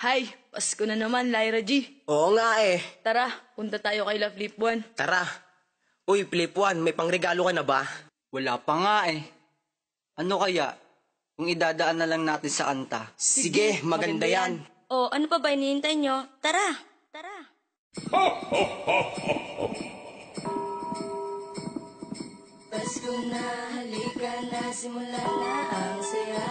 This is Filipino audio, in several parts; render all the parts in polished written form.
Hi, Pasko na naman, Lyra G. Oo nga eh. Tara, punta tayo kay La Flip One. Tara. Uy, Flip One, may pangregalo ka na ba? Wala pa nga eh. Ano kaya? Kung idadaan na lang natin sa kanta. Sige, maganda yan. O, ano pa ba hinihintay nyo? Tara! Tara! Pasko na, halika na, simulan na ang saya.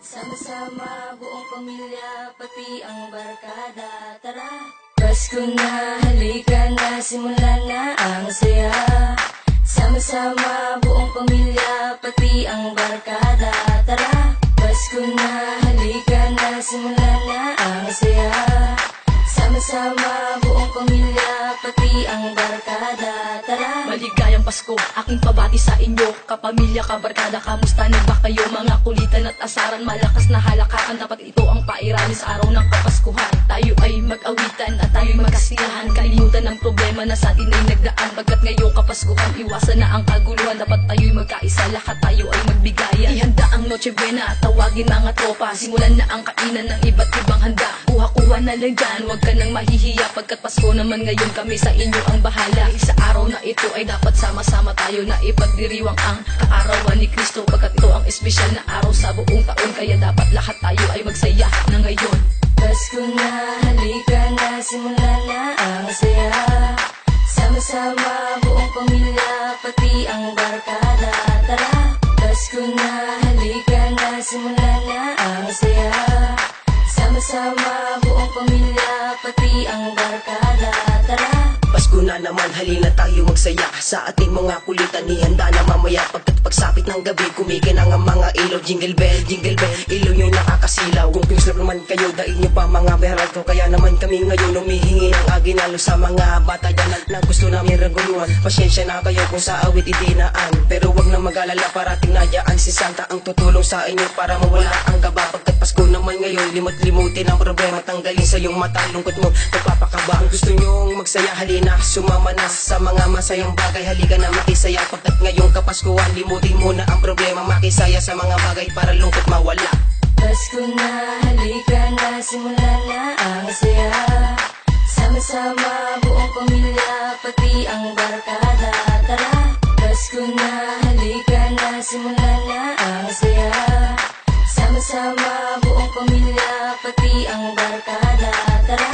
Sama-sama, buong pamilya, pati ang barkada. Tara! Pasko na, halika na, simulan na ang saya. Sama-sama, buong pamilya, pati ang barkada. Tara! Pasko na, halika na, simulan na ang saya. Sama-sama, buong pamilya, pati ang barkada. Tara! Maligayang Pasko, aking pabati sa inyo. Kapamilya, kabarkada, kamusta na ba kayo? Mga kulitan at asaran, malakas na halakaan. Dapat ito ang pairali sa araw ng Kapaskuhan. Tayo ay mag-awitan at tayo magkasiyahan. Kalimutan ng problema na sa atin ay nagdaan. Pagkat ngayong Kapaskuhan, iwasan na ang kaguluhan. Dapat tayo'y magkaisa, lahat tayo ay magbigayan. Ihanda ang Noche Buena at tawagin mga tropa. Simulan na ang kainan ng iba't ibang handa. Kuha-kuha na lang dyan, huwag ka nang mahihiya. Pagkat Pasko naman ngayon, kami sa inyo ang bahala. Sa araw na ito ay dapat sama-sama tayo na ipagdiriwang ang kaarawan ni Kristo. Pagkat ito ang espesyal na araw sa buong taon, kaya dapat lahat tayo ay magsaya na ngayon. Pasko na, halika na, simulan na ang saya. Sama-sama, buong pamilya, pati ang barkada. Tara! Pasko na, halika na, simulan na ang saya. Sama-sama, buong pamilya, pati ang barkada. Tara! Pasko na naman, halina tayo magsaya. Sa ating mga kulitan, ihanda na mamaya. Pagkat pagsapit ng gabi, kumikinang ang mga ilaw. Jingle bell, ilaw yung nakakasilaw. Kung kislap naman kayo, daig nyo pa mga beralto. Kaya naman kami ngayon humihingi ng aginalo sa mga bata dyan na gusto namin reguluhan. Pasyensya na kayo kung sa awit idinaan. Pero wag na mag-alala, parating na dyan si Santa ang tutulong sa inyo para mawala ang kaba. Pagkat Pasko naman ngayon, limot-limutin ang problema. Tanggalin sa iyong mata, lungkot mo, nagpapakaba. Kung gusto nyong magsaya, halina, sumama na sa mga masayang bagay. Halika na makisaya, pagkat ngayong Kapaskuhan, limutin mo na ang problema. Makisaya sa mga bagay para lungkot mawala. Pasko na, halika na, simulan na ang saya. Sama-sama, buong pamilya, pati ang barkada. Tara! Pasko na, halika na, simulan na ang saya. Sama-sama, buong pamilya, pati ang barkada. Tara!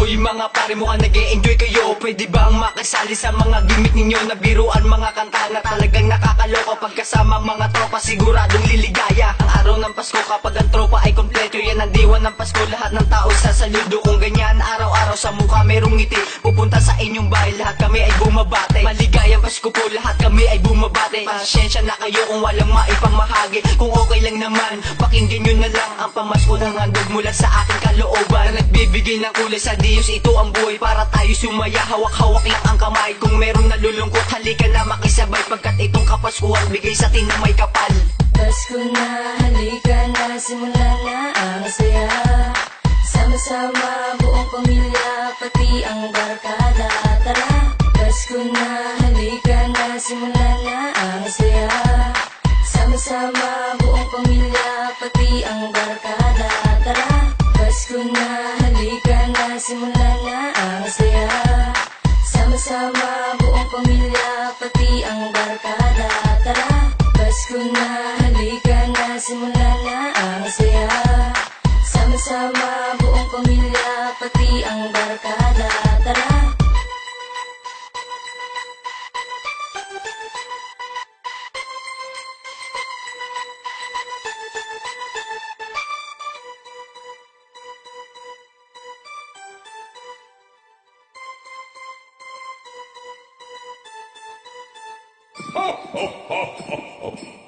Uy mga pare, mukhang nag-e-enjoy kayo. Pwede bang makasali sa mga gimmick ninyo na biruan, mga kanta na talagang nakakaloka? Pagkasama mga tropa, siguradong liligaya ang araw ng Pasko. Kapag ang tropa ay kompleto, yan ang diwa ng Pasko. Lahat ng tao sasaludo. Kung ganyan, araw-araw sa mukha merong ngiti. Pupunta sa inyong bahay, lahat kami ay bumabate. Maligayang Pasko po, lahat kami ay bumabate. Pasyensya na kayo kung walang maipamahagi. Kung okay lang naman, pakinggan nyo na lang ang pamasko ng handog mula sa aking kalooban, na nagbibigay ng kulay sa Diyos. Ito ang buhay para tayo sumaya. Hawak-hawak lang ang kamay. Kung merong nalulungkot, halika na makisabay. Pagkat itong Kapaskuhan, bigay sa atin na may kapal. Pasko na, halika na, simulan na ang saya. Sama-sama, buong pamilya, pati ang barkada. Tara! Pasko na, halika na, simulan na ang saya. Sama-sama, buong pamilya, pati ang barkada. Tara! Pasko na, halika na, simulan na ang saya. Sama-sama, buong pamilya, pati ang barkada. Tara! Pasko na, halika na, simulan na ang saya. Sama-sama, buong pamilya, pati ang barkada. Tara! Ho, ho, ho, ho, ho.